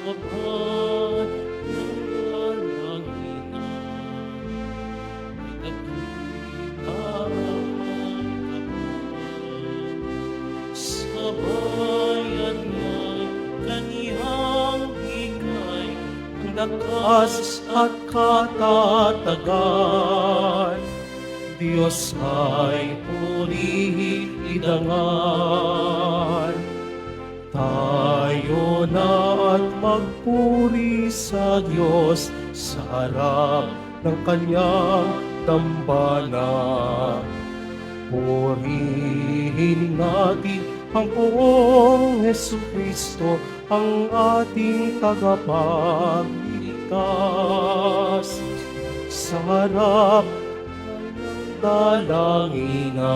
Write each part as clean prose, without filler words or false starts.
sabat ng kalanginan, ay nagkinahan sa bayan niya'y kaniyang higay, ang lakas at katatagan. Diyos ay purihin idangan. Tayo na at magpuri sa Diyos sa harap ng kanyang dambana. Purihin natin ang poong Jesucristo, ang ating tagapagligtas. Sa harap ng dalanginan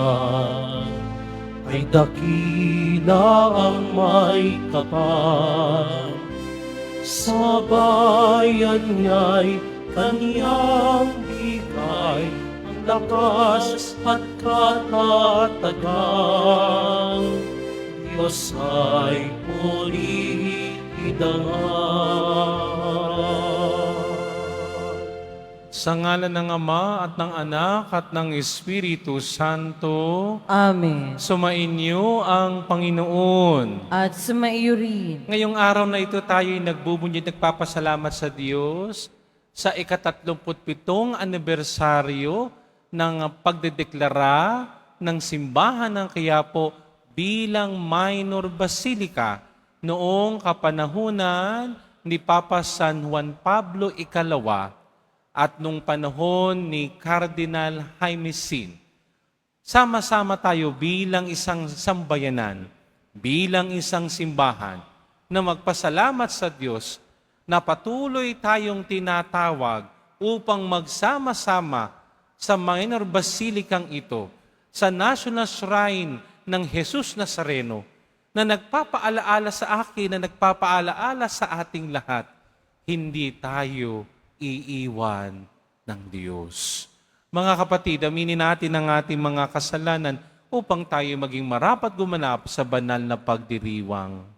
ay dakila ang may kapal. Sa bayan niya'y kaniyang bigay, ang lakas at katatagan. Diyos ay purihin idangan. Sa ngalan ng Ama at ng Anak at ng Espiritu Santo, Amen. sumainyo ang Panginoon. At sumaiyo rin. Ngayong araw na ito tayo'y nagbubunyid, nagpapasalamat sa Diyos sa ika-37 anibersaryo ng pagdedeklara ng Simbahan ng Quiapo bilang minor basilica noong kapanahunan ni Papa San Juan Pablo II at nung panahon ni Cardinal Jaime Sin. Sama-sama tayo bilang isang sambayanan, bilang isang simbahan, na magpasalamat sa Diyos na patuloy tayong tinatawag upang magsama-sama sa minor basilikang ito, sa National Shrine ng Jesus Nazareno, na nagpapaalaala sa akin, na nagpapaalaala sa ating lahat, hindi tayo iiwan ng Diyos. Mga kapatid, aminin natin ang ating mga kasalanan upang tayo maging marapat gumanap sa banal na pagdiriwang.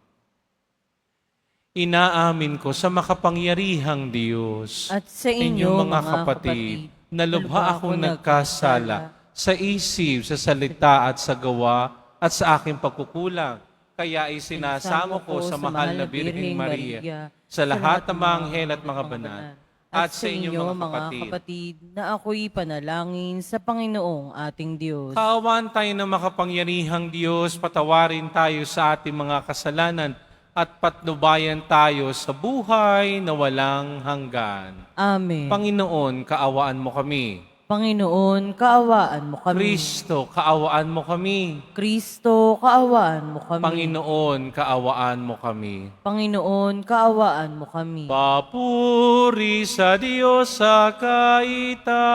Inaamin ko sa makapangyarihang Diyos At sa inyong mga kapatid, na lubha akong nagkasala sa isip, sa salita at sa gawa at sa aking pagkukulang. Kaya isinasamo ko sa mahal na Birheng Maria, sa lahat ng mga anghel at mga banal, at sa inyong mga kapatid, na ako'y panalangin sa Panginoong ating Diyos. Kaawaan tayo ng makapangyarihang Diyos, patawarin tayo sa ating mga kasalanan at patnubayan tayo sa buhay na walang hanggan. Amen. Panginoon, kaawaan mo kami. Panginoon, kaawaan mo kami. Kristo, kaawaan mo kami. Kristo, kaawaan mo kami. Panginoon, kaawaan mo kami. Panginoon, kaawaan mo kami. Papuri sa Diyos sa kaitaasan.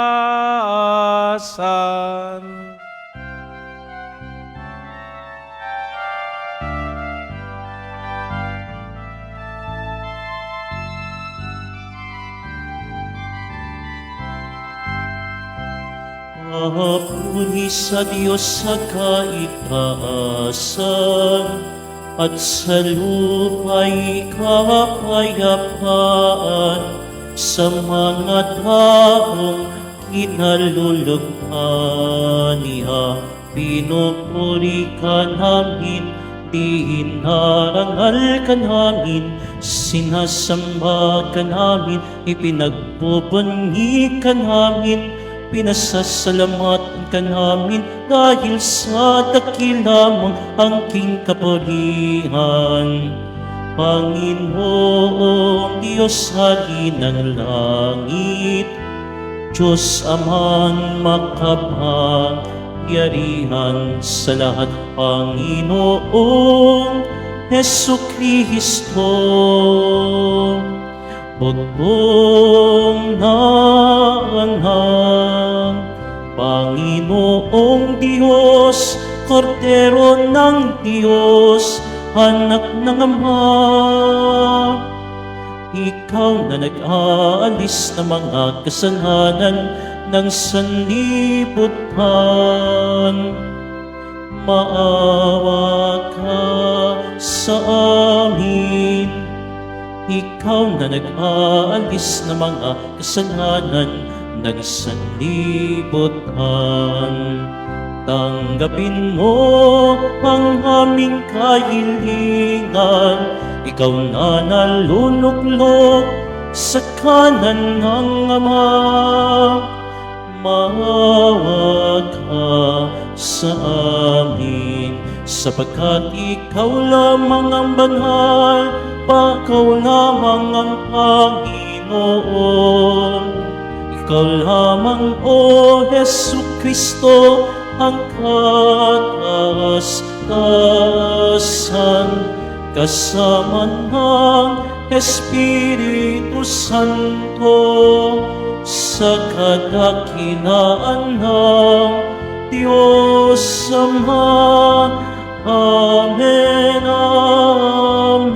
Papuri sa Diyos sa kaitaasan, at sa lupa'y kapayapaan, sa mga taong kinalulugtan niya. Pinupuri ka namin, dinarangal ka namin, sinasamba ka namin, ipinagbubunyi ka namin, pinasasalamatan ka namin dahil sa dakila mong angking kapurihan. Panginoong Diyos hari ng langit, Diyos Amang makapangyarihan sa lahat, Panginoong Hesukristo, bugbong na anghang, Panginoong Diyos, Kordero ng Diyos, anak ng Ama, ikaw na nag-aalis ng mga kasalanan ng sanlibutan. Maawa ka sa amin, ikaw na nag-aalis ng mga kasalanan ng sanlibutan. Tanggapin mo ang aming kahilingan, ikaw na naluluklok sa kanan ng Ama. Maawa ka sa amin, sapagkat ikaw lamang ang banal, ikaw lamang ang Panginoon. Ikaw lamang, O Jesucristo, ang kataas-taasan, kasama ng Espiritu Santo, sa kadakilaan ng Diyos Ama. Amen, amen,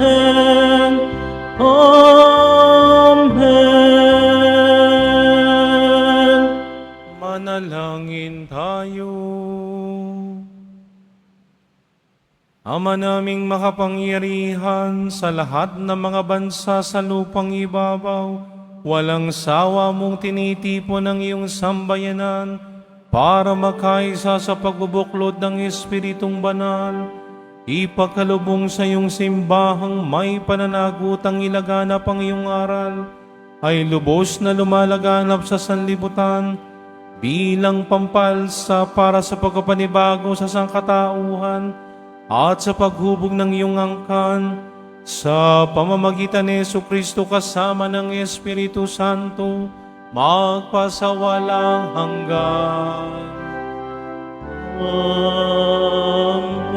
amen. Manalangin tayo. Ama naming makapangyarihan sa lahat ng mga bansa sa lupang ibabaw, walang sawa mong tinitipon ang iyong sambayanan para makaisa sa pagbubuklod ng Espiritong Banal. Ipagkalubong sa iyong simbahang may pananagutang ilaganap ang iyong aral, ay lubos na lumalaganap sa sanlibutan bilang pampalsa para sa pagpapanibago sa sangkatauhan at sa paghubog ng iyong angkan sa pamamagitan ni Jesucristo kasama ng Espiritu Santo, magpasawalang hanggan. Amen.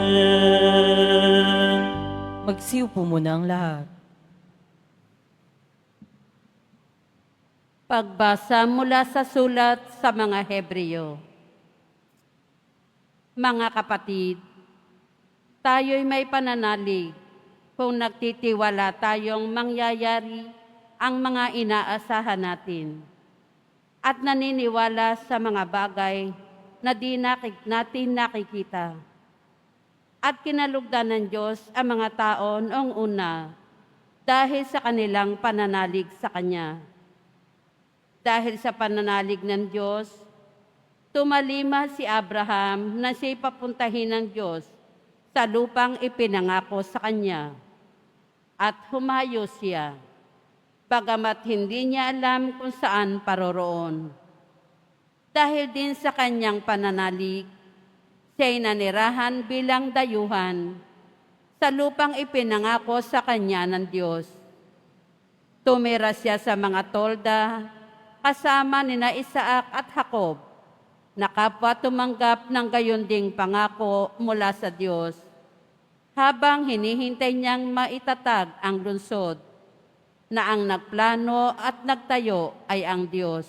Magsiupo muna ang lahat. Pagbasa mula sa sulat sa mga Hebreo. Mga kapatid, tayo'y may pananalig kung nagtitiwala tayong mangyayari ang mga inaasahan natin at naniniwala sa mga bagay na di natin nakikita. At kinalugdan ng Diyos ang mga tao noong una dahil sa kanilang pananalig sa Kanya. Dahil sa pananalig ng Diyos, tumalima si Abraham na siya'y papuntahin ng Diyos sa lupang ipinangako sa kanya. At humayo siya, bagamat hindi niya alam kung saan paroroon. Dahil din sa kanyang pananalig, siya'y nanirahan bilang dayuhan sa lupang ipinangako sa kanya ng Diyos. Tumira siya sa mga tolda kasama nina Isaac at Jacob, na kapwa tumanggap ng gayon ding pangako mula sa Diyos, habang hinihintay niyang maitatag ang lungsod, na ang nagplano at nagtayo ay ang Diyos.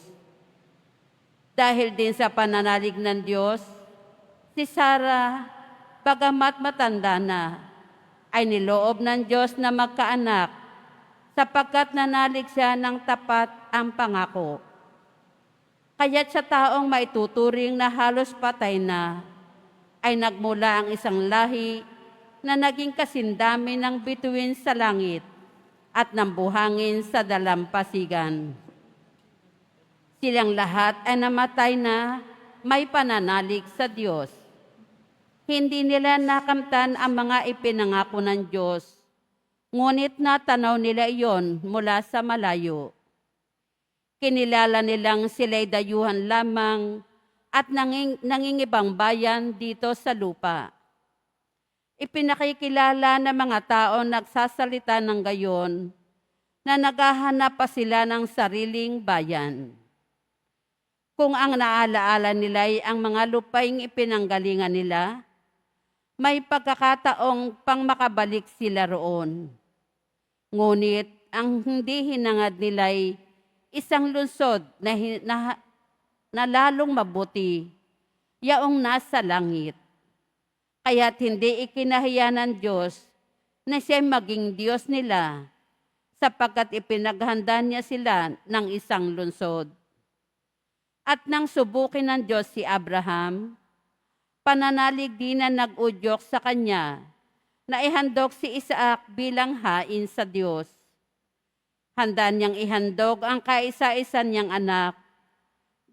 Dahil din sa pananalig ng Diyos, si Sarah, bagamat matanda na, ay niloob ng Diyos na magkaanak, sapagkat nanalig siya ng tapat ang pangako. Kaya't sa taong maituturing na halos patay na, ay nagmula ang isang lahi na naging kasindami ng bituin sa langit at ng buhangin sa dalampasigan. Silang lahat ay namatay na may pananalig sa Diyos. Hindi nila nakamtan ang mga ipinangako ng Diyos, ngunit natanaw nila iyon mula sa malayo. Kinilala nilang sila'y dayuhan lamang at nangingibang bayan dito sa lupa. Ipinakikilala ng mga tao nagsasalita ng gayon na naghahanap pa sila ng sariling bayan. Kung ang naalaala nila'y ang mga lupaing ipinanggalingan nila, may pagkakataong pang makabalik sila roon. Ngunit ang hindi hinangad nila'y isang lungsod na lalong mabuti, yaong nasa langit. Kaya't hindi ikinahiya ng Diyos na siya'y maging Diyos nila, sapagkat ipinaghanda niya sila ng isang lungsod. At nang subukin ng Diyos si Abraham, pananalig din na nag-udyok sa kanya na ihandog si Isaac bilang hain sa Diyos. Handa niyang ihandog ang kaisa-isa niyang anak.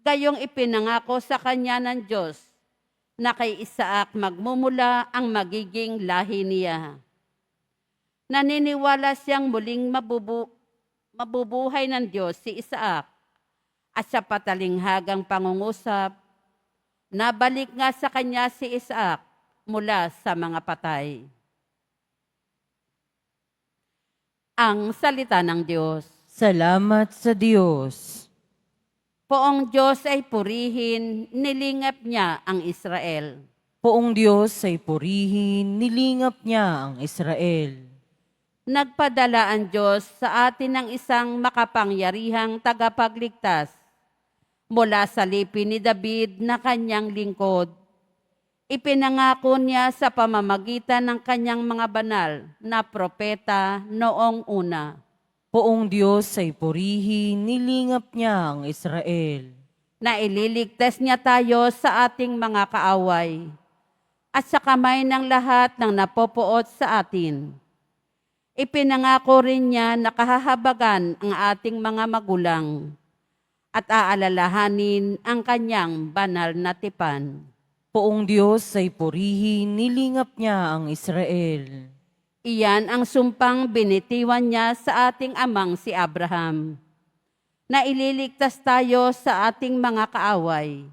Gayong ipinangako sa kanya ng Diyos na kay Isaac magmumula ang magiging lahi niya. Naniniwala siyang muling mabubuhay ng Diyos si Isaac at sa patalinghagang pangungusap, nabalik nga sa kanya si Isaac mula sa mga patay. Ang salita ng Diyos. Salamat sa Diyos. Poong Diyos ay purihin, nilingap niya ang Israel. Poong Diyos ay purihin, nilingap niya ang Israel. Nagpadala ang Diyos sa atin ng isang makapangyarihang tagapagligtas mula sa lipi ni David na kanyang lingkod. Ipinangako niya sa pamamagitan ng kanyang mga banal na propeta noong una. Poong Diyos ay purihin, nilingap niya ang Israel. Na ililigtas niya tayo sa ating mga kaaway at sa kamay ng lahat ng napopuot sa atin. Ipinangako rin niya na kahahabagan ang ating mga magulang at aalalahanin ang kanyang banal na tipan. Poong Diyos ay purihin, nilingap niya ang Israel. Iyan ang sumpang binitiwan niya sa ating amang si Abraham, na ililigtas tayo sa ating mga kaaway,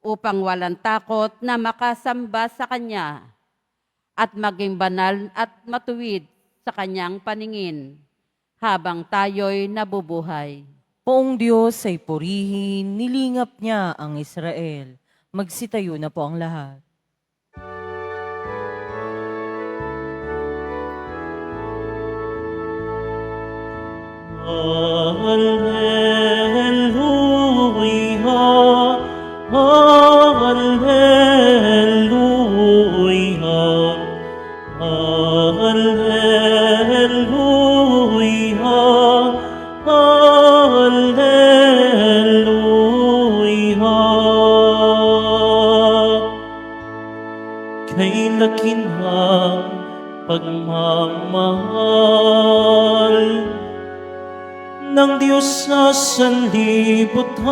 upang walang takot na makasamba sa Kanya at maging banal at matuwid sa Kanyang paningin, habang tayo'y nabubuhay. Poong Diyos ay purihin, nilingap niya ang Israel. Magsitayo na po ang lahat. Alleluia, Alleluia, Alleluia, Alleluia. Kay lakinhang pagmamahal ng Diyos sa sanlibutan,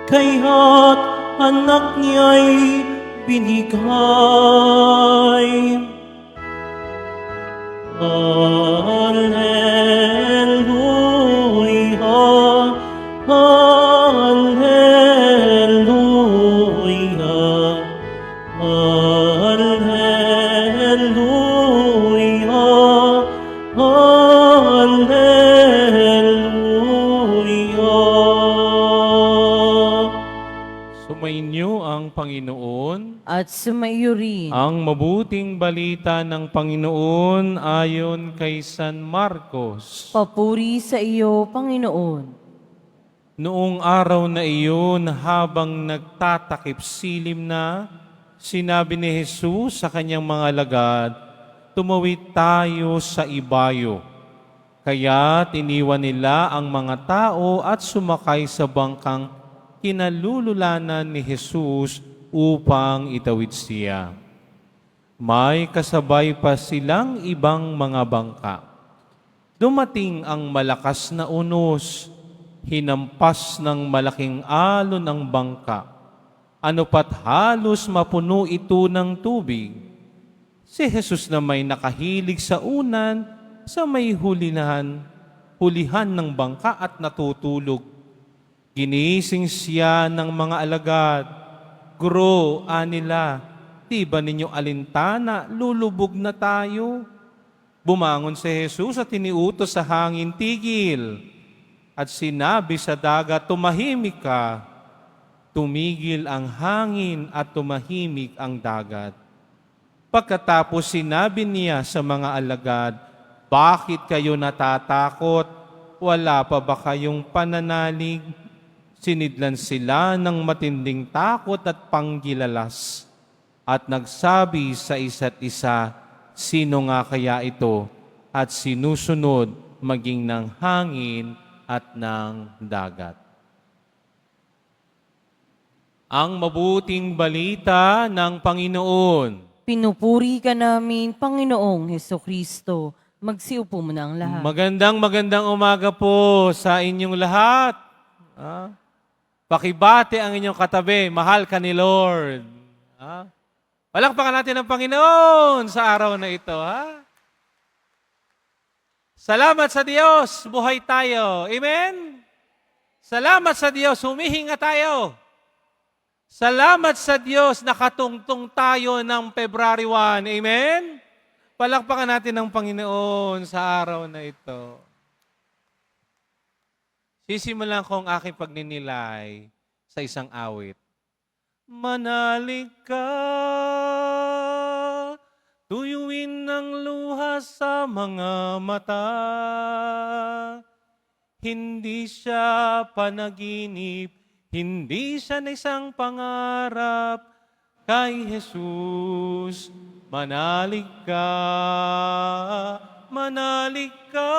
kaya't anak niya'y binigay. Alleluia, Alleluia, Alleluia, Alleluia. Sumainyo ang Panginoon. At sumaiyo rin. Ang mabuting balita ng Panginoon ayon kay San Marcos. Papuri sa iyo, Panginoon. Noong araw na iyon, habang nagtatakip silim na, sinabi ni Jesus sa kanyang mga alagad, tumawid tayo sa ibayo. Kaya tiniwan nila ang mga tao at sumakay sa bangkang kinalululanan ni Jesus upang itawid siya. May kasabay pa silang ibang mga bangka. Dumating ang malakas na unos, hinampas ng malaking alon ang bangka. Ano pat halos mapuno ito ng tubig. Si Jesus na may nakahilig sa unan sa may hulihan ng bangka at natutulog. Ginising siya ng mga alagad. Guro, anila, di ba ninyo alintana, lulubog na tayo? Bumangon si Jesus at iniutos sa hangin, tigil. At sinabi sa dagat, tumahimik ka. Tumigil ang hangin at tumahimik ang dagat. Pagkatapos sinabi niya sa mga alagad, bakit kayo natatakot? Wala pa ba kayong pananalig? Sinidlan sila ng matinding takot at panggilalas at nagsabi sa isa't isa, sino nga kaya ito? At sinusunod maging ng hangin at ng dagat. Ang mabuting balita ng Panginoon. Pinupuri ka namin, Panginoong Hesukristo. Magsiupo muna ang lahat. Magandang umaga po sa inyong lahat. Pakibati ang inyong katabi, mahal ka ni Lord. Palakpakan natin ang Panginoon sa araw na ito. Salamat sa Diyos, buhay tayo. Amen? Salamat sa Diyos, humihinga tayo. Salamat sa Diyos, nakatungtong tayo ng February 1. Amen? Palakpakan natin ang Panginoon sa araw na ito. Sisimulan ko ang aking pagninilay sa isang awit. Manalig ka, tuyuin ng luha sa mga mata. Hindi siya panaginip, hindi siya na isang pangarap. Kay Jesus, manalig ka, manalig ka.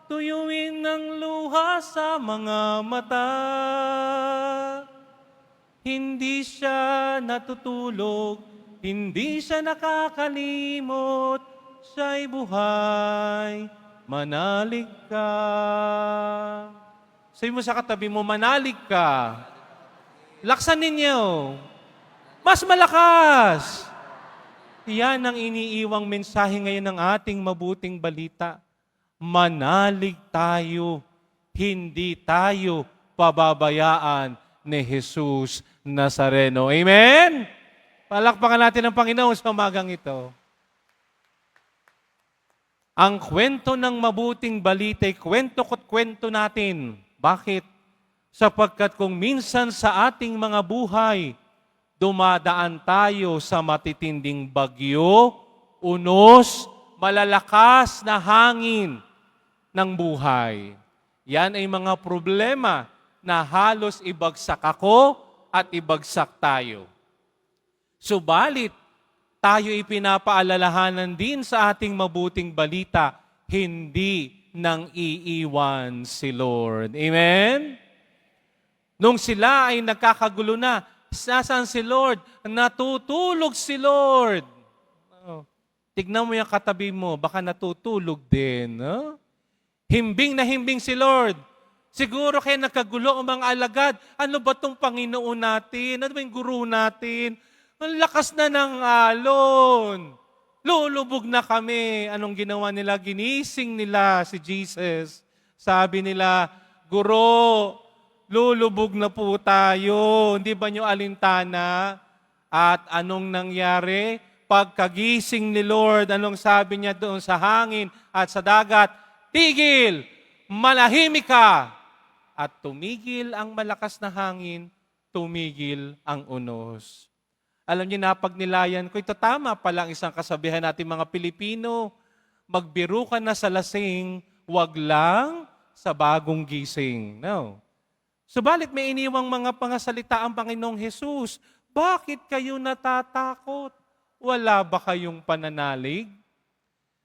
Tuyuin ng luha sa mga mata. Hindi siya natutulog, hindi siya nakakalimot. Siya'y buhay, manalig ka. Sabi mo sa katabi mo, manalig ka. Laksan ninyo. Mas malakas. Yan ang iniiwang mensahe ngayon ng ating mabuting balita. Manalig tayo, hindi tayo pababayaan ni Jesus Nazareno. Amen? Palakpakan natin ang Panginoon sa umagang ito. Ang kwento ng mabuting balita ay kwento natin. Bakit? Sapagkat kung minsan sa ating mga buhay, dumadaan tayo sa matitinding bagyo, unos, malalakas na hangin ng buhay. Yan ay mga problema na halos ibagsak ako at ibagsak tayo. Subalit, tayo ipinapaalalahanan din sa ating mabuting balita, hindi nang iiwan si Lord. Amen? Nung sila ay nagkakagulo na, nasaan si Lord? Natutulog si Lord. Tignan mo yung katabi mo, baka natutulog din. Himbing na himbing si Lord. Siguro kaya nagkagulo ang mga alagad. Ano ba itong Panginoon natin? Ano ba yung guru natin? Ang lakas na ng alon. Lulubog na kami. Anong ginawa nila? Ginising nila si Jesus. Sabi nila, Guro, lulubog na po tayo. Hindi ba nyo alintana? At anong nangyari? Pagkagising ni Lord, anong sabi niya doon sa hangin at sa dagat? Tigil! Manahimik ka! At tumigil ang malakas na hangin, tumigil ang unos. Alam niyo, napagnilayan ko, ito tama pala ang isang kasabihan natin mga Pilipino, magbiro ka na sa lasing, wag lang sa bagong gising. No. Subalit may iniwang mga pangasalita ang Panginoong Jesus. Bakit kayo natatakot? Wala ba kayong pananalig?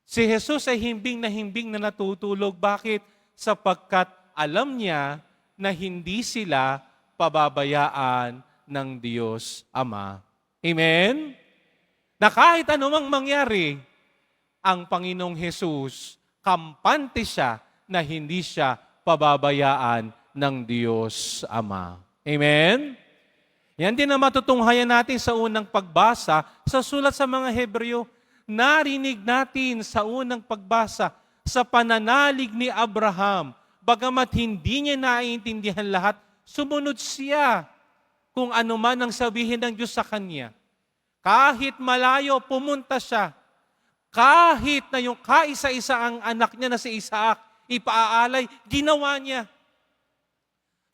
Si Jesus ay himbing na natutulog. Bakit? Sapagkat alam niya na hindi sila pababayaan ng Diyos Ama. Amen? Na kahit anumang mangyari, ang Panginoong Jesus, kampante siya na hindi siya pababayaan ng Diyos Ama. Amen? Yan din ang matutunghayan natin sa unang pagbasa sa sulat sa mga Hebreo. Narinig natin sa unang pagbasa sa pananalig ni Abraham. Bagamat hindi niya naiintindihan lahat, sumunod siya kung ano man ang sabihin ng Diyos sa kanya. Kahit malayo, pumunta siya. Kahit na yung kaisa-isa ang anak niya na si Isaac, ipaaalay, ginawa niya.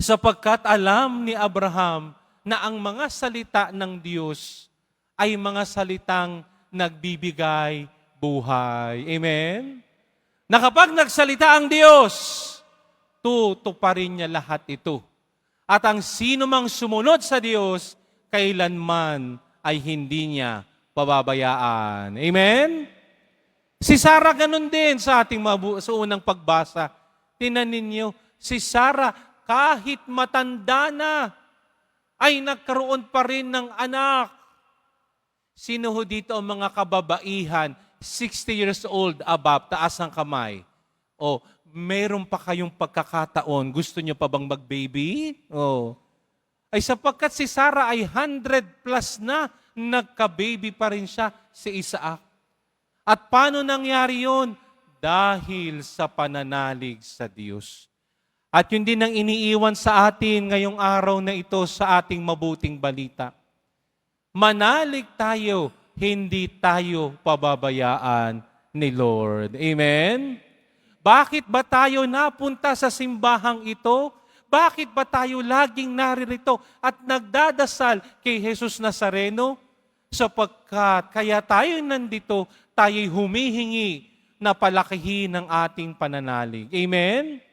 Sapagkat alam ni Abraham na ang mga salita ng Diyos ay mga salitang nagbibigay buhay. Amen? Na kapag nagsalita ang Diyos, tutuparin niya lahat ito. At ang sino mang sumunod sa Diyos, kailanman ay hindi niya pababayaan. Amen? Si Sarah ganun din sa ating sa unang pagbasa. Tingnan ninyo, si Sarah kahit matanda na, ay nagkaroon pa rin ng anak. Sino ho dito ang mga kababaihan, 60 years old above, taas ang kamay. O, meron pa kayong pagkakataon, gusto nyo pa bang mag-baby? O, ay sapagkat si Sarah ay 100 plus na, nagka-baby pa rin siya si Isaac. At paano nangyari yon? Dahil sa pananalig sa Diyos. At yun din ang iniiwan sa atin ngayong araw na ito sa ating mabuting balita. Manalig tayo, hindi tayo pababayaan ni Lord. Amen? Bakit ba tayo napunta sa simbahang ito? Bakit ba tayo laging naririto at nagdadasal kay Jesus Nazareno? Sapagkat kaya tayo nandito, tayo'y humihingi na palakihin ang ating pananalig. Amen?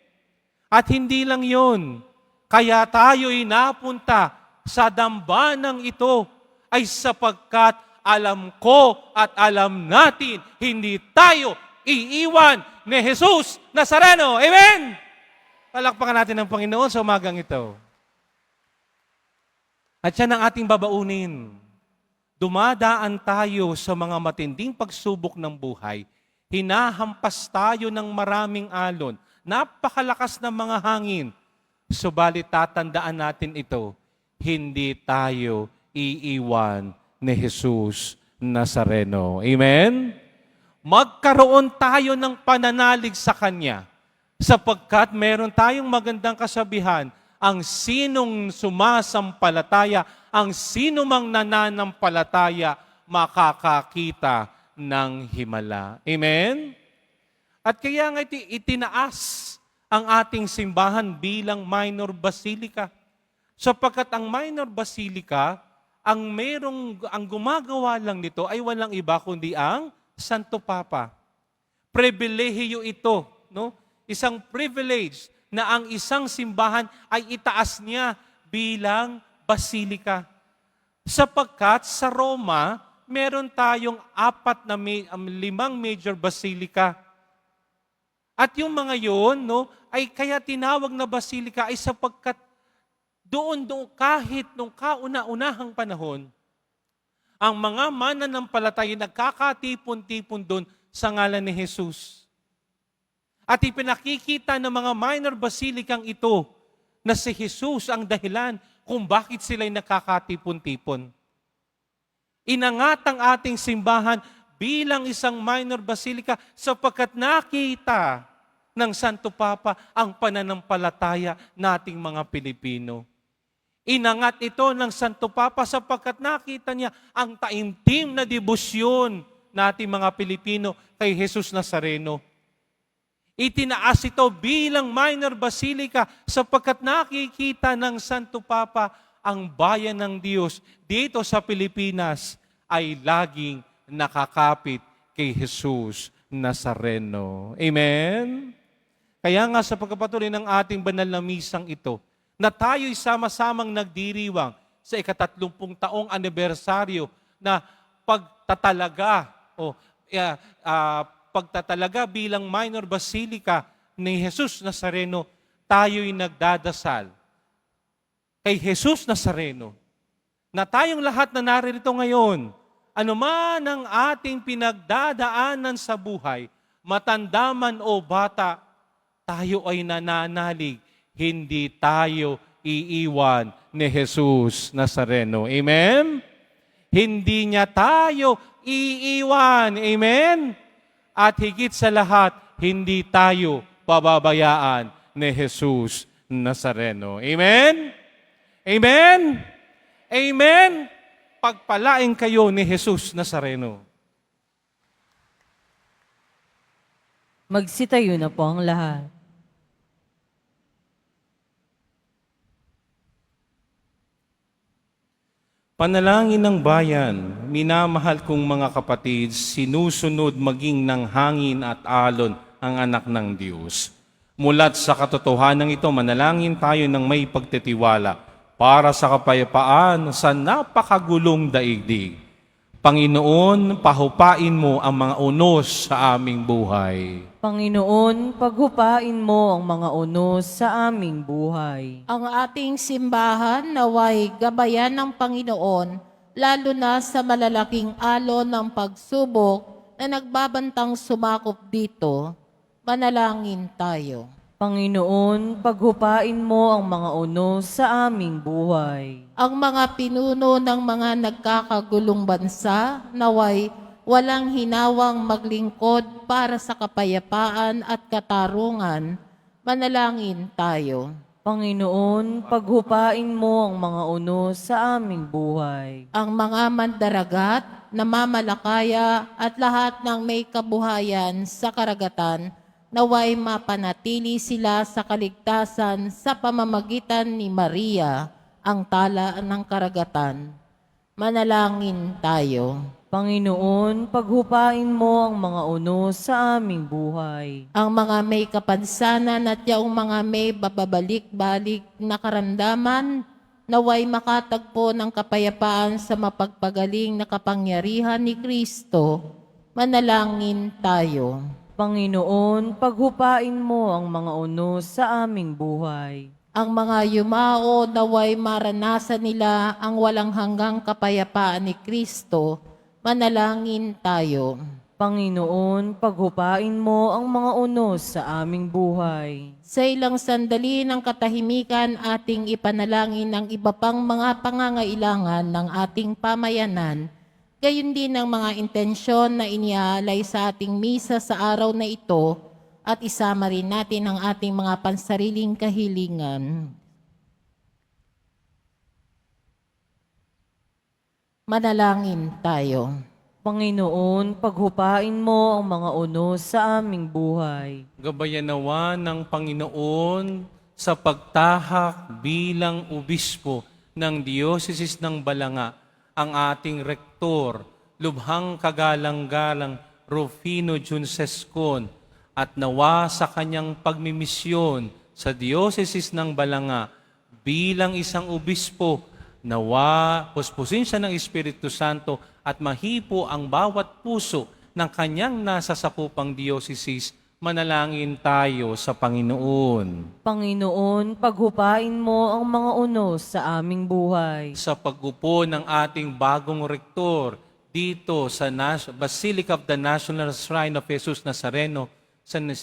At hindi lang yon, kaya tayo'y napunta sa dambanang ito ay sapagkat alam ko at alam natin, hindi tayo iiwan ni Jesus Nazareno. Amen? Palakpakan natin ang Panginoon sa umagang ito. At yan ang ating babaunin. Dumadaan tayo sa mga matinding pagsubok ng buhay. Hinahampas tayo ng maraming alon. Napakalakas ng mga hangin. Subalit tatandaan natin ito, hindi tayo iiwan ni Jesus Nazareno. Amen? Magkaroon tayo ng pananalig sa Kanya sapagkat meron tayong magandang kasabihan, ang sinong sumasampalataya, ang sino mang nananampalataya, makakakita ng himala. Amen? At kaya nga itinaas ang ating simbahan bilang minor basilica. Sapagkat ang minor basilica, ang gumagawa lang nito ay walang iba kundi ang Santo Papa. Pribilehiyo ito, no? Isang privilege na ang isang simbahan ay itaas niya bilang basilika. Sapagkat sa Roma, meron tayong 5 major basilika. At yung mga yon, no, ay kaya tinawag na basilika ay sapagkat doon kahit nung kauna-unahang panahon, ang mga mananampalataya nagkakatipon-tipon doon sa ngalan ni Jesus. At ipinakikita ng mga minor basilikang ito na si Jesus ang dahilan kung bakit sila'y nakakatipon-tipon. Inangat ang ating simbahan bilang isang minor basilica sapagkat nakita ng Santo Papa ang pananampalataya nating mga Pilipino. Inangat ito ng Santo Papa sapagkat nakita niya ang taimtim na debosyon nating mga Pilipino kay Jesus Nazareno. Itinaas ito bilang minor basilica sapagkat nakikita ng Santo Papa ang bayan ng Diyos dito sa Pilipinas ay laging nakakapit kay Jesus Nazareno. Amen? Kaya nga sa pagpapatuloy ng ating banal na misang ito, na tayo'y sama-samang nagdiriwang sa 30 taong anibersaryo na pagtatalaga bilang minor basilica ni Jesus Nazareno, tayo'y nagdadasal kay Jesus Nazareno na tayong lahat na naririto ngayon, anuman ang ating pinagdadaanan sa buhay, matanda man o bata, tayo ay nananalig, hindi tayo iiwan ni Jesus Nazareno. Amen? Hindi niya tayo iiwan. Amen? At higit sa lahat, hindi tayo pababayaan ni Jesus Nazareno. Amen? Amen? Amen? Pagpalain kayo ni Jesus Nazareno. Magsitayo na po ang lahat. Panalangin ng bayan, minamahal kong mga kapatid, sinusunod maging ng hangin at alon ang anak ng Diyos. Mulat sa katotohanan ito, manalangin tayo ng may pagtitiwala para sa kapayapaan sa napakagulong daigdig. Panginoon, pahupain mo ang mga unos sa aming buhay. Panginoon, paghupain mo ang mga unos sa aming buhay. Ang ating simbahan naway gabayan ng Panginoon, lalo na sa malalaking alon ng pagsubok na nagbabantang sumakop dito, manalangin tayo. Panginoon, paghupain mo ang mga unos sa aming buhay. Ang mga pinuno ng mga nagkakagulong bansa, naway walang hinawang maglingkod para sa kapayapaan at katarungan, manalangin tayo. Panginoon, paghupain mo ang mga unos sa aming buhay. Ang mga mandaragat, namamalakaya at lahat ng may kabuhayan sa karagatan, naway mapanatili sila sa kaligtasan sa pamamagitan ni Maria, ang tala ng karagatan. Manalangin tayo. Panginoon, paghupain mo ang mga unos sa aming buhay. Ang mga may kapansanan at yaong mga may bababalik-balik na karamdaman, naway makatagpo ng kapayapaan sa mapagpagaling na kapangyarihan ni Kristo, manalangin tayo. Panginoon, paghupain mo ang mga unos sa aming buhay. Ang mga yumao naway maranasan nila ang walang hanggang kapayapaan ni Kristo, manalangin tayo. Panginoon, paghupain mo ang mga unos sa aming buhay. Sa ilang sandali ng katahimikan, ating ipanalangin ang iba pang mga pangangailangan ng ating pamayanan, gayon din ang mga intensyon na iniaalay sa ating misa sa araw na ito, at isama rin natin ang ating mga pansariling kahilingan. Manalangin tayo. Panginoon, paghupain mo ang mga unos sa aming buhay. Gabayan nawa ng Panginoon sa pagtahak bilang obispo ng Diocese ng Balanga ang ating rektor, lubhang kagalang-galang Rufino Junsescon, at nawa sa kanyang pagmimisyon sa Diocese ng Balanga bilang isang obispo, nawa puspusin siya ng Espiritu Santo at mahipo ang bawat puso ng kanyang nasasakupang diocese. Manalangin tayo sa Panginoon. Panginoon, paghupain mo ang mga unos sa aming buhay. Sa pag-upo ng ating bagong rektor dito sa Basilica of the National Shrine of Jesus Nazareno,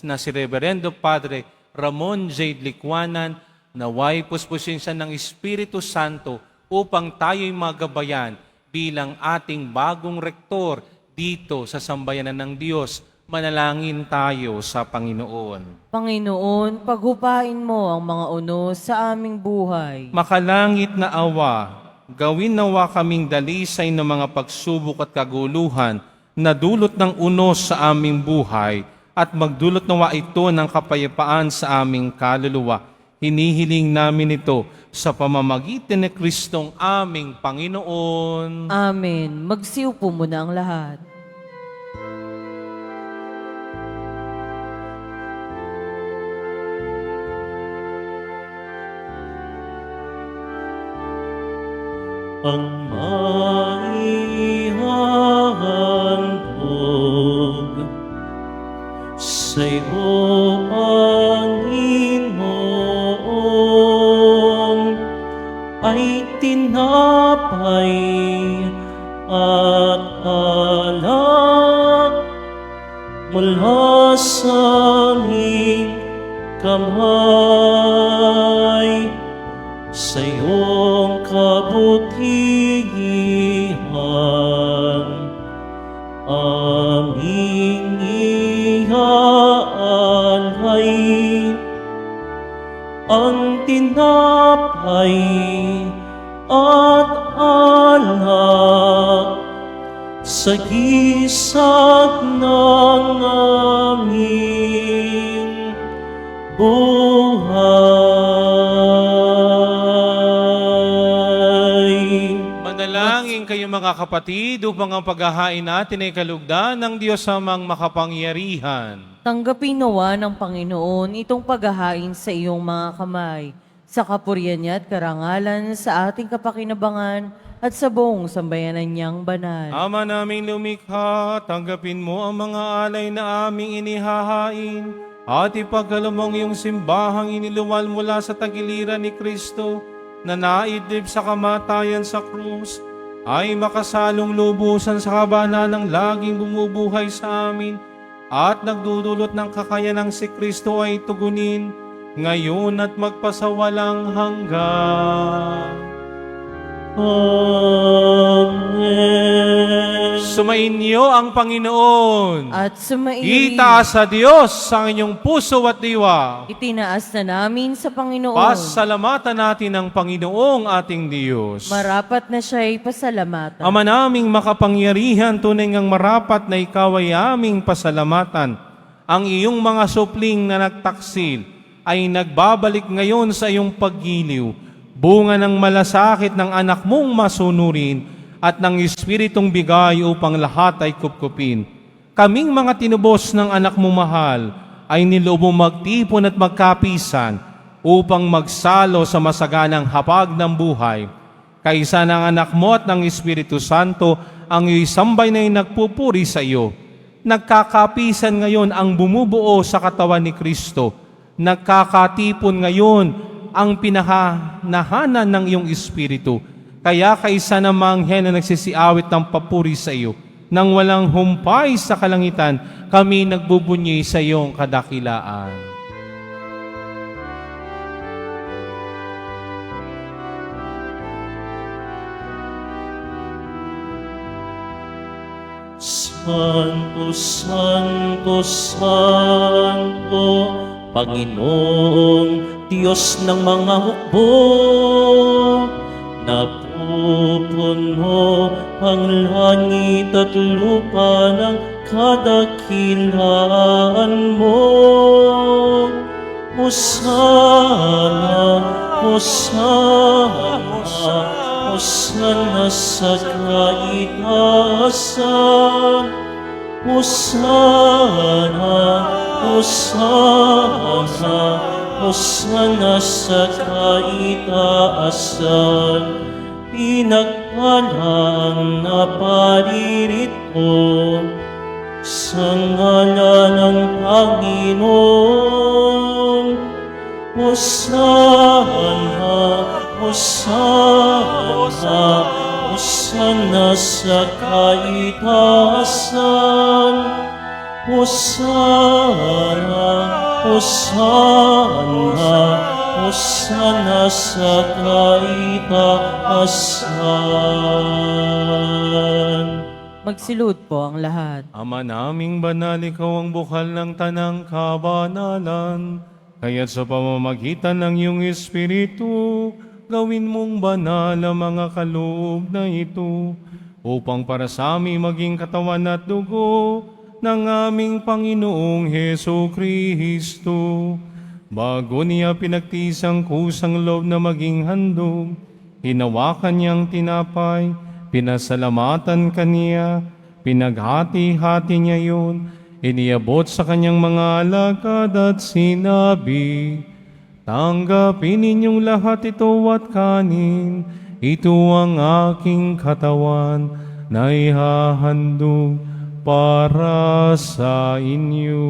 na si Reverendo Padre Ramon J. Licuanan, naway puspusin siya ng Espiritu Santo upang tayo'y magabayan bilang ating bagong rektor dito sa sambayanan ng Diyos. Manalangin tayo sa Panginoon. Panginoon, paghupain mo ang mga unos sa aming buhay. Makalangit na awa, gawin nawa kaming dalisay ng mga pagsubok at kaguluhan na dulot ng unos sa aming buhay at magdulot nawa ito ng kapayapaan sa aming kaluluwa. Hinihiling namin ito sa pamamagitan ni Kristong aming Panginoon. Amen. Magsiupo muna ang lahat. Ang maihahandog sa iyo, Panginoon, ay tinapay at alak mula sa aming kamay. Sa iyong kabutihan, aming iaalay ang tinapay at alak sa gisag ng aming buhay. Manalangin kayo mga kapatid upang ang paghahain natin ay kalugdan ng Diyos amang makapangyarihan. Tanggapin nawa ng Panginoon itong paghahain sa iyong mga kamay, sa kapurihan niya at karangalan sa ating kapakinabangan at sa buong sambayanan niyang banal. Ama naming lumikha, tanggapin mo ang mga alay na aming inihahain at ipagkalumang iyong simbahang iniluwal mula sa tagiliran ni Kristo na naidlip sa kamatayan sa krus ay makasalong lubusan sa kabana ng laging bumubuhay sa amin at nagdudulot ng kakayanang si Kristo ay tugunin ngayon at magpasawalang hanggan. Amen. Sumainyo ang Panginoon. At sumairi. Itaas sa Diyos ang inyong puso at diwa. Itinaas na namin sa Panginoon. Pasalamatan natin ang Panginoong ating Diyos. Marapat na siya'y pasalamatan. Ama naming makapangyarihan, tunay ngang marapat na ikaw ay aming pasalamatan. Ang iyong mga supling na nagtaksil ay nagbabalik ngayon sa iyong paggiliw. Bunga ng malasakit ng anak mong masunurin at ng Espiritong bigay upang lahat ay kupkupin. Kaming mga tinubos ng anak mong mahal ay niloob mong magtipon at magkapisan upang magsalo sa masaganang hapag ng buhay. Kaisa ng anak mo at ng Espiritu Santo, ang iyong sambay na nagpupuri sa iyo. Nagkakapisan ngayon ang bumubuo sa katawan ni Kristo. Nagkakatipon ngayon ang pinahanahanan ng iyong Espiritu. Kaya kaisa namang hen na nagsisiawit ng papuri sa iyo, nang walang humpay sa kalangitan, kami nagbubunyi sa iyong kadakilaan. Santo, Santo, Santo, Panginoong Diyos ng mga hukbo, napupuno ang langit at lupa ng kadakilaan mo. Hosana, Hosana, Hosana sa kaitaasan. Hosana, Hosana, Hosana sa kaitaasan. Pinagpala ang naparirito sa ngalan ng Panginoon. Hosana, Hosana, Hosana sa kaitaasan. Hosana, Hosana, Hosana sa kaitaasan. Magsilud po ang lahat. Ama naming banal, ikaw ang bukal ng tanang kabanalan. Kaya't sa pamamagitan ng iyong Espiritu, gawin mong banal ang mga kaloob na ito, upang para sa amin maging katawan at dugo ng aming Panginoong Heso Kristo. Bago niya pinagtiis ang kusang loob na maging handog, hinawakan niyang tinapay, pinasalamatan kaniya, pinaghati-hati niya yun, iniabot sa kanyang mga alagad at sinabi, tanggapin ninyong lahat ito at kanin, ito ang aking katawan na ihahandog para sa inyo.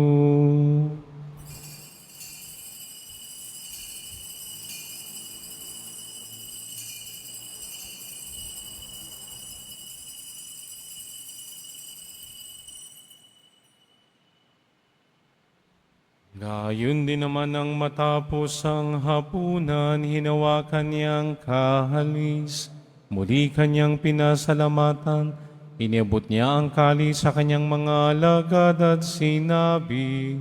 Gayon din naman nang matapos ang hapunan, hinawakan niyang kahalis. Muli kanyang pinasalamatan. Iniabot niya ang kalis sa kanyang mga alagad at sinabi,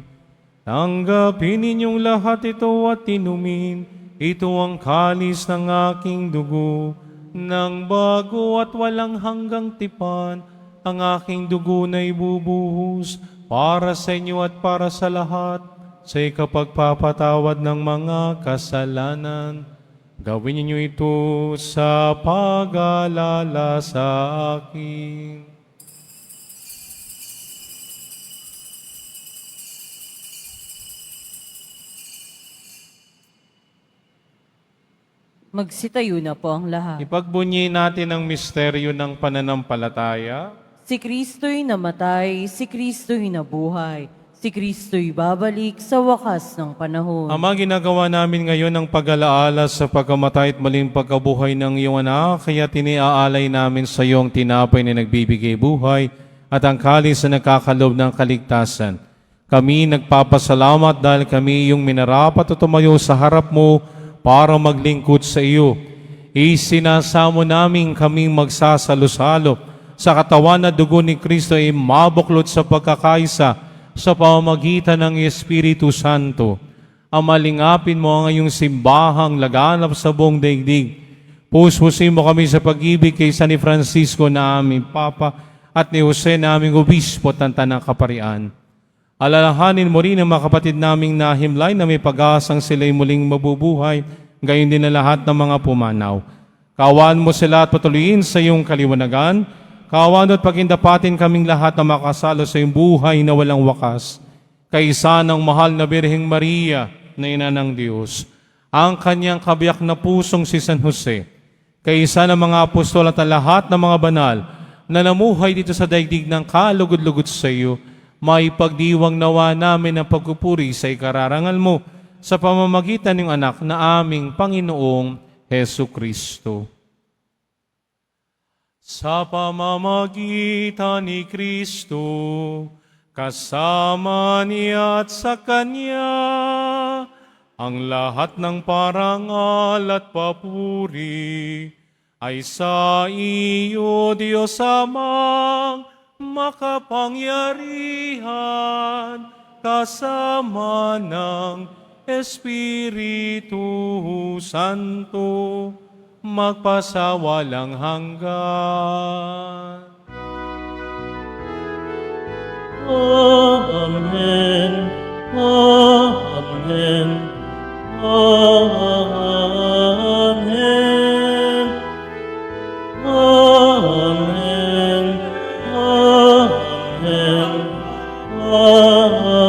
tanggapin ninyong lahat ito at inumin. Ito ang kalis ng aking dugo, ng bago at walang hanggang tipan. Ang aking dugo na ibubuhos para sa inyo at para sa lahat, sa ikapagpapatawad ng mga kasalanan. Gawin niyo ito sa pag-alala sa akin. Magsitayo na po ang lahat. Ipagbunyi natin ang misteryo ng pananampalataya. Si Kristo'y namatay, si Kristo'y nabuhay. Si Kristo'y babalik sa wakas ng panahon. Ama, ginagawa namin ngayon ang pag-alaala sa pagkamatay at maling pagkabuhay ng iyong anak, kaya tiniaalay namin sa iyo ang tinapay na nagbibigay buhay at ang kalis na nakakalob ng kaligtasan. Kami nagpapasalamat dahil kami iyong minarapat at tumayo sa harap mo para maglingkod sa iyo. Isinasamo namin kaming magsasalo-salo sa katawan at dugo ni Kristo ay mabuklod sa pagkakaisa sa pamamagitan ng Espiritu Santo. Amalingapin mo ang iyong simbahang laganap sa buong daigdig. Puspusin mo kami sa pag-ibig kay San Francisco na aming Papa at ni Jose na aming Obispo at ng Tanang Kaparian. Alalahanin mo rin ang mga kapatid naming nahimlay na may pag-asang sila'y muling mabubuhay, gayon din na lahat ng mga pumanaw. Kaawaan mo sila at patuloyin sa iyong kaliwanagan. Kaawaan at pagindapatin kaming lahat na makasalo sa iyong buhay na walang wakas. Kaisa ng mahal na Birheng Maria na ina ng Diyos, ang kanyang kabiyak na pusong si San Jose, kaisa ng mga apostol at lahat ng mga banal na namuhay dito sa daigdig ng kalugod-lugod sa iyo, may pagdiwang nawa namin ang pagpupuri sa ikararangal mo sa pamamagitan ng anak na aming Panginoong Hesu Kristo. Sa pamamagitan ni Kristo, kasama niya at sa Kanya, ang lahat ng parangal at papuri ay sa iyo, Diyos Amang makapangyarihan, kasama ng Espiritu Santo, magpasawalang hanggan. Amen. Amen. Amen. Amen. Amen.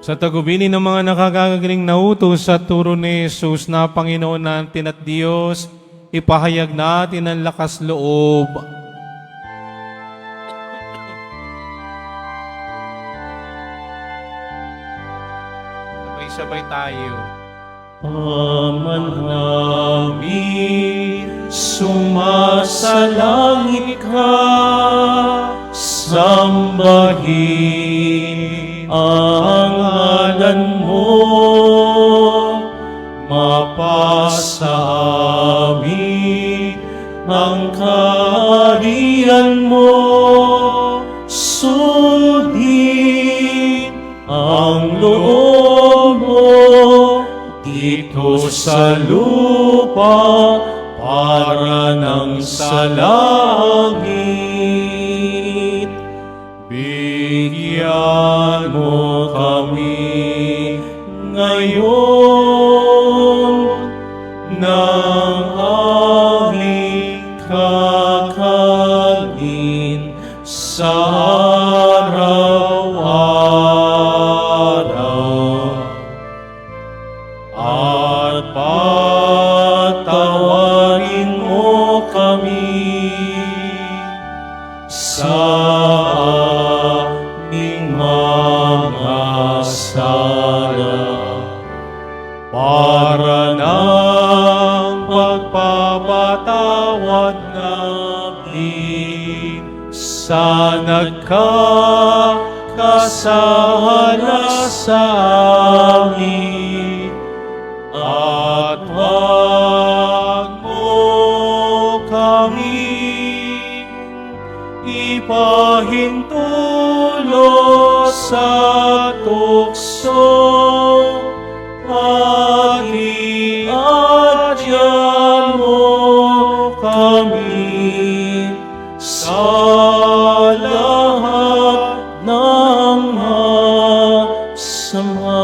Sa tagubilin ng mga nakakagaling na utos sa turo ni Jesus na Panginoon natin at Diyos, ipahayag natin ang lakas loob. Sabay-sabay tayo. Ama namin, sumasalangit ka, sambahin ang ngalan mo, mapasa amin ang kaharian mo, sundin ang loob mo dito sa lupa para nang sa langit. Bigyan mo kami ngayon ng aming kakanin sa araw-araw, at patawarin mo kami sa aming mga sala, para ng pagpapatawad namin sa nagkakasala sa amin, at wag mo kami ipahintulo sa tukso, at iadya mo kami sa lahat ng masama.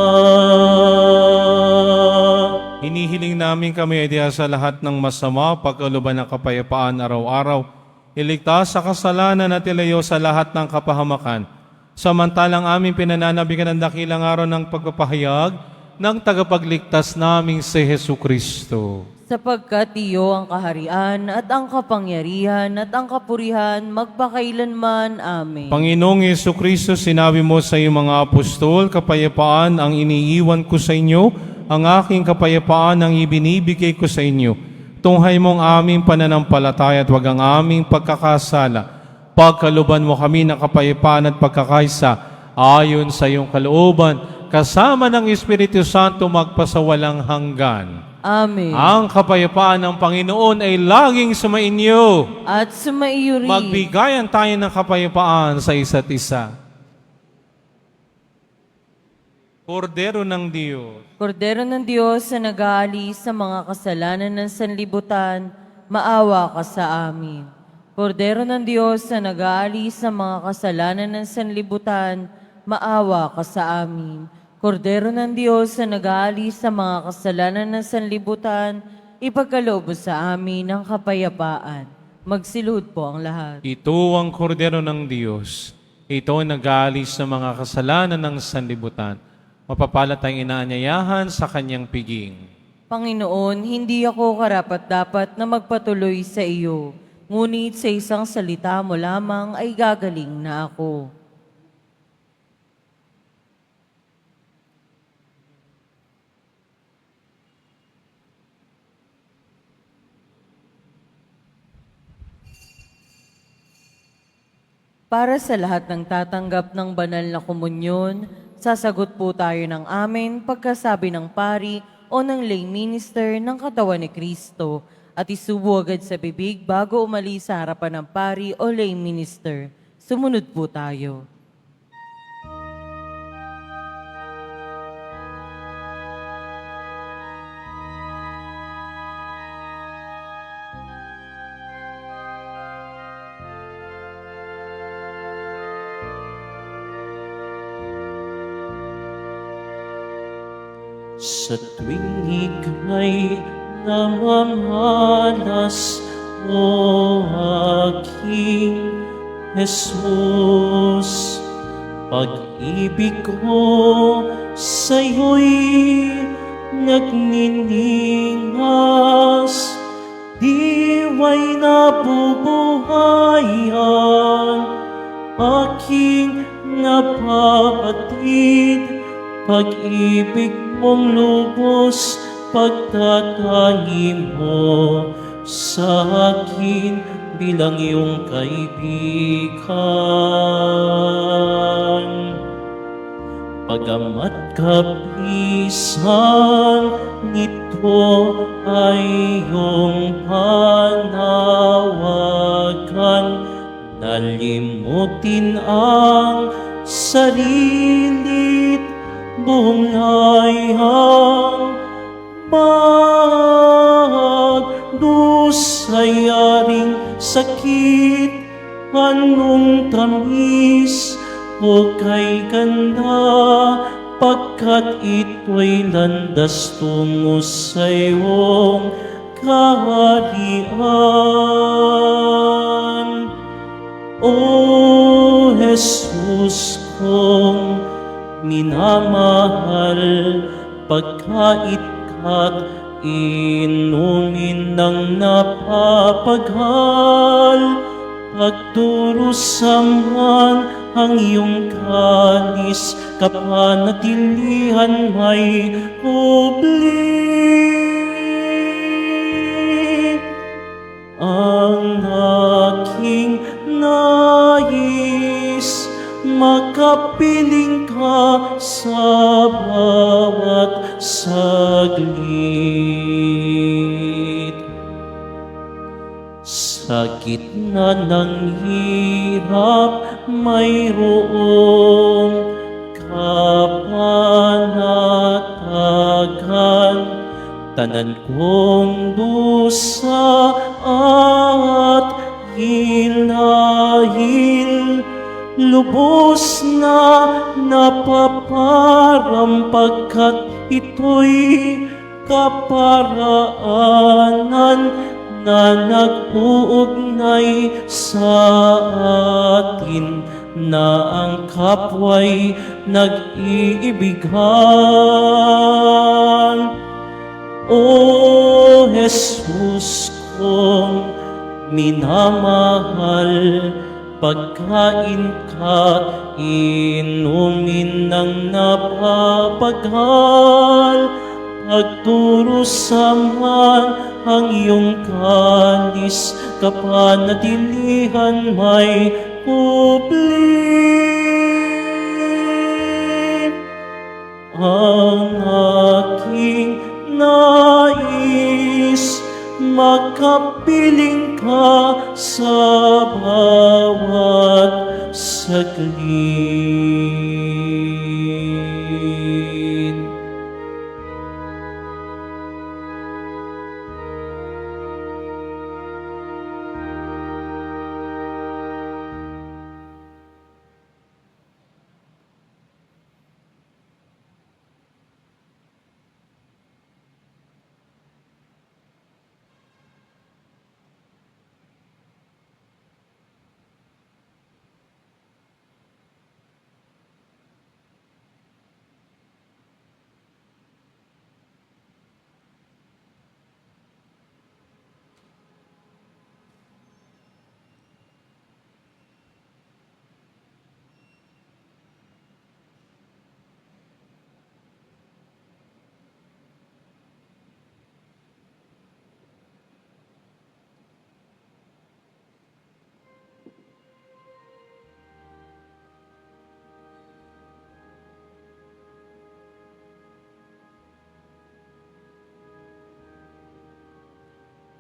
Hinihiling namin kami ay diya sa lahat ng masama, pagkaluban ng kapayapaan araw-araw, iligtas sa kasalanan at ilayo sa lahat ng kapahamakan. Samantalang aming pinananabigan ang dakilang araw ng pagpapahayag ng tagapagligtas naming si Hesu Kristo. Sa sapagkat iyo ang kaharian at ang kapangyarihan at ang kapurihan magpakailanman. Amen. Panginoong Yesukristo, sinabi mo sa iyong mga apostol, kapayapaan ang iniiwan ko sa inyo, ang aking kapayapaan ang ibinibigay ko sa inyo. Tunghay mong aming pananampalataya at wag ang aming pagkakasala. Pagkaluban mo kami ng kapayapaan at pagkakaisa, ayon sa iyong kalooban, kasama ng Espiritu Santo magpasawalang hanggan. Amen. Ang kapayapaan ng Panginoon ay laging sumainyo. At sumaiyo rin. Magbigayan tayo ng kapayapaan sa isa't isa. Kordero ng Diyos, Kordero ng Diyos na nag-aalis sa mga kasalanan ng sanlibutan, maawa ka sa amin. Kordero ng Diyos na nag-aalis sa mga kasalanan ng sanlibutan, maawa ka sa amin. Kordero ng Diyos na nag-aalis sa mga kasalanan ng sanlibutan, ipagkaloob mo sa amin ang kapayapaan. Magsilud po ang lahat. ito ang kordero ng Diyos. Ito ang nag-aalis sa mga kasalanan ng sanlibutan. Mapapala tayong inaanyayahan sa kanyang piging. Panginoon, hindi ako karapat-dapat na magpatuloy sa iyo, ngunit sa isang salita mo lamang ay gagaling na ako. Para sa lahat ng tatanggap ng banal na komunyon, sasagot po tayo ng amen pagkasabi ng pari o ng lay minister ng katawan ni Kristo at isubo agad sa bibig bago umalis sa harapan ng pari o lay minister. Sumunod po tayo. Sa tuwing ika'y namamalas, O aking Jesus, pag-ibig ko sa'yo'y nagniningas, diwa'y nabubuhayan, aking napapatid, pag-ibig mong lubos, pagtatangi mo sa akin bilang iyong kaibigan. Pagamat kapisan nito ay iyong panawagan, nalimutin ang sarili't bungayang magdusayaring sakit, anong tamis o kay ganda, pagkat ito'y landas tungo sa iyong kaharian. O Jesus kong minamahal, pagkait ka't inumin ng napapaghal, pagdurusaman ang iyong kanis, kapanatilihan may kubli. Ang aking nais, makapiling ka sa bawat saglit. Sa gitna ng hirap, mayroong kapanatagan, tanan kong dusa at hinahil, lubos na napaparam, pagkat ito'y kaparaanan na nag-uugnay sa atin, na ang kapwa'y nag-iibigan. O Jesus kong minamahal, pagkain ka, inumin ng napapaghal, pagturo sa ang iyong kalis, kapanatilihan may kubli. Ang aking nais, makapiling ka sa bawat saglit.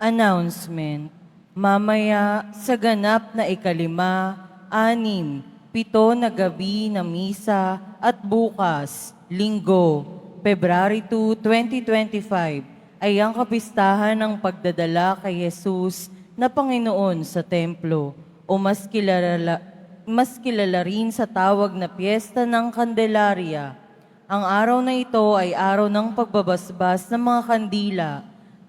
Announcement. Mamaya sa ganap na 5, 6, 7 na gabi na misa at bukas, Linggo, February 2, 2025, ay ang kapistahan ng pagdadala kay Jesus na Panginoon sa templo o mas kilala rin sa tawag na Piyesta ng Candelaria. Ang araw na ito ay araw ng pagbabasbas ng mga kandila.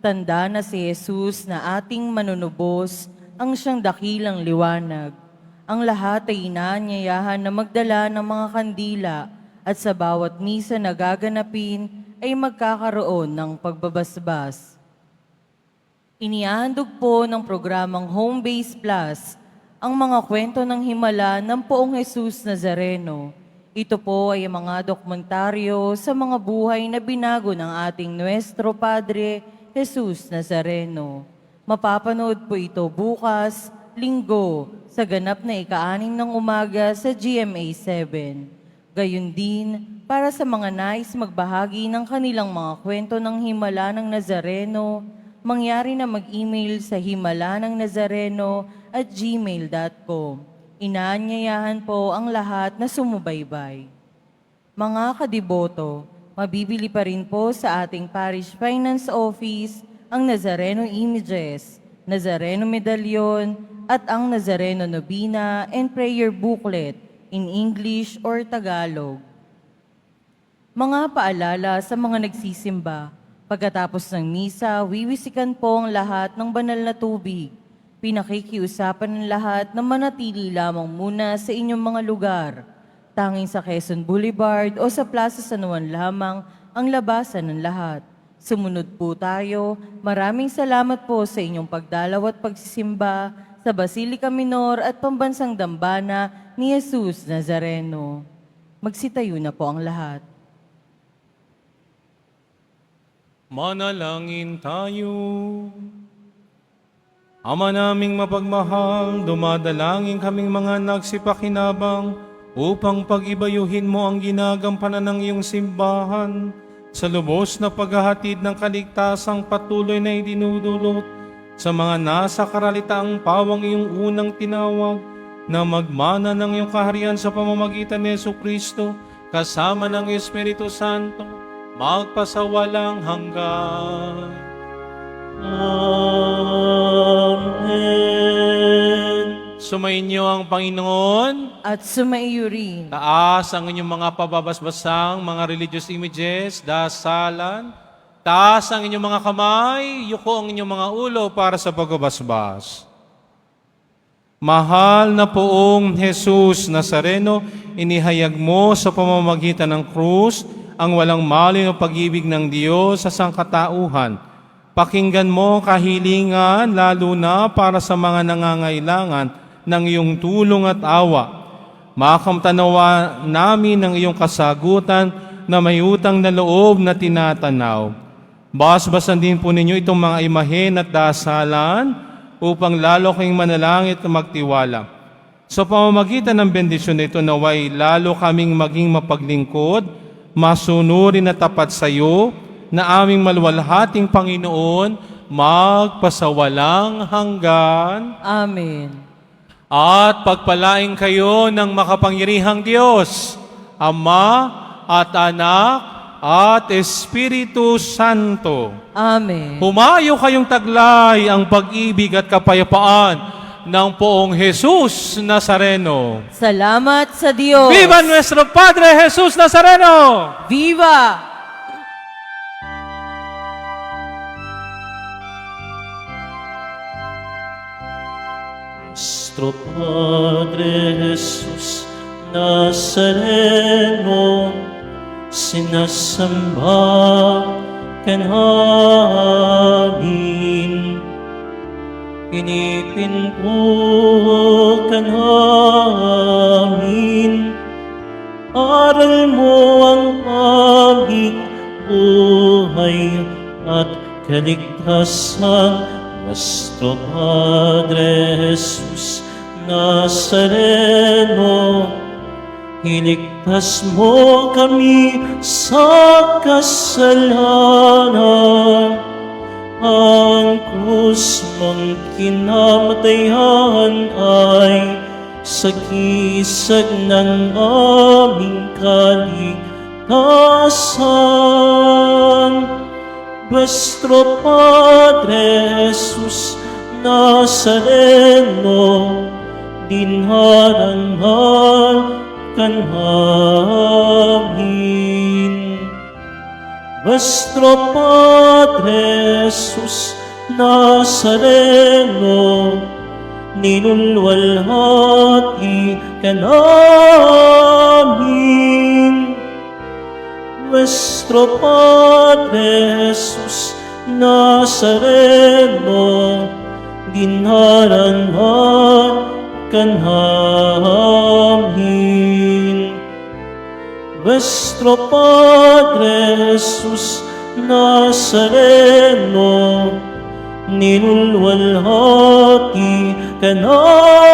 Tanda na si Jesus na ating manunubos, ang siyang dakilang liwanag. Ang lahat ay inaanyayahan na magdala ng mga kandila at sa bawat misa na gaganapin ay magkakaroon ng pagbabasbas. Inihandog po ng programang Home Base Plus ang mga kwento ng himala ng Poong Jesus Nazareno. Ito po ay mga dokumentaryo sa mga buhay na binago ng ating Nuestro Padre Jesus Nazareno. Mapapanood po ito bukas, Linggo, sa ganap na 6 ng umaga sa GMA 7. Gayun din, para sa mga nais magbahagi ng kanilang mga kwento ng himala ng Nazareno, mangyari na mag-email sa himalanangnazareno@gmail.com. Inaanyayahan po ang lahat na sumubaybay. Mga kadiboto, mabibili pa rin po sa ating Parish Finance Office ang Nazareno Images, Nazareno Medallion, at ang Nazareno Novena and Prayer Booklet in English or Tagalog. Mga paalala sa mga nagsisimba. Pagkatapos ng misa, wiwisikan po ang lahat ng banal na tubig. Pinakikiusapan ng lahat na manatili lamang muna sa inyong mga lugar. Tanging sa Quezon Boulevard o sa Plaza San Juan lamang ang labasan ng lahat. Sumunod po tayo. Maraming salamat po sa inyong pagdalaw at pagsisimba sa Basilica Minor at Pambansang Dambana ni Jesus Nazareno. Magsitayo na po ang lahat. Manalangin tayo. Ama naming mapagmahal, dumadalangin kaming mga nagsipakinabang upang pag-ibayuhin mo ang ginagampanan ng iyong simbahan sa lubos na paghahatid ng kaligtasang patuloy na idinudulot sa mga nasa karalitaang pawang iyong unang tinawag na magmana ng iyong kaharian sa pamamagitan ni Jesucristo kasama ng Espiritu Santo magpasawalang hanggan. Amen. Sumainyo ang Panginoon. At sumaiyo rin. Taas ang inyong mga pababasbasang mga religious images, dasalan. Taas ang inyong mga kamay, yuko ang inyong mga ulo para sa pagbabasbas. Mahal na Poong Jesus Nazareno, inihayag mo sa pamamagitan ng krus ang walang mali na pag-ibig ng Diyos sa sangkatauhan. Pakinggan mo kahilingan, lalo na para sa mga nangangailangan ng iyong tulong at awa. Makamtanawa namin ng iyong kasagutan na may utang na loob na tinatanaw. Basbasan din po ninyo itong mga imahen at dasalan upang lalo kayong manalangit at magtiwala. Sa pamamagitan ng bendisyon nito, naway lalo kaming maging mapaglingkod, masunurin at tapat sa iyo, na aming maluwalhating Panginoon, magpasawalang hanggan. Amen. At pagpalain kayo ng makapangyarihang Diyos, Ama at Anak at Espiritu Santo. Amen. Humayo kayong taglay ang pag-ibig at kapayapaan ng poong Jesus Nazareno. Salamat sa Diyos. Viva nuestro Padre Jesus Nazareno! Viva! Nuestro Padre Jesús Nazareno, sinasamba ka namin. Pinipinto ka namin. Aral mo ang aming buhay at kaligtasan. Nuestro Padre Jesús Nazareno, iligtas mo kami sa kasalanan. Ang krus mong kinamatayan ay sagisag ng aming kaligtasan. Nuestro Padre Jesús Nazareno, dinharangan ka namin. Nuestro Padre Jesús Nazareno, nilulwalhati ka namin. Nuestro Padre Jesús Nazareno, dinharangan ka namin. Nuestro Padre Jesús Nazareno, nilulwalhati ka namin.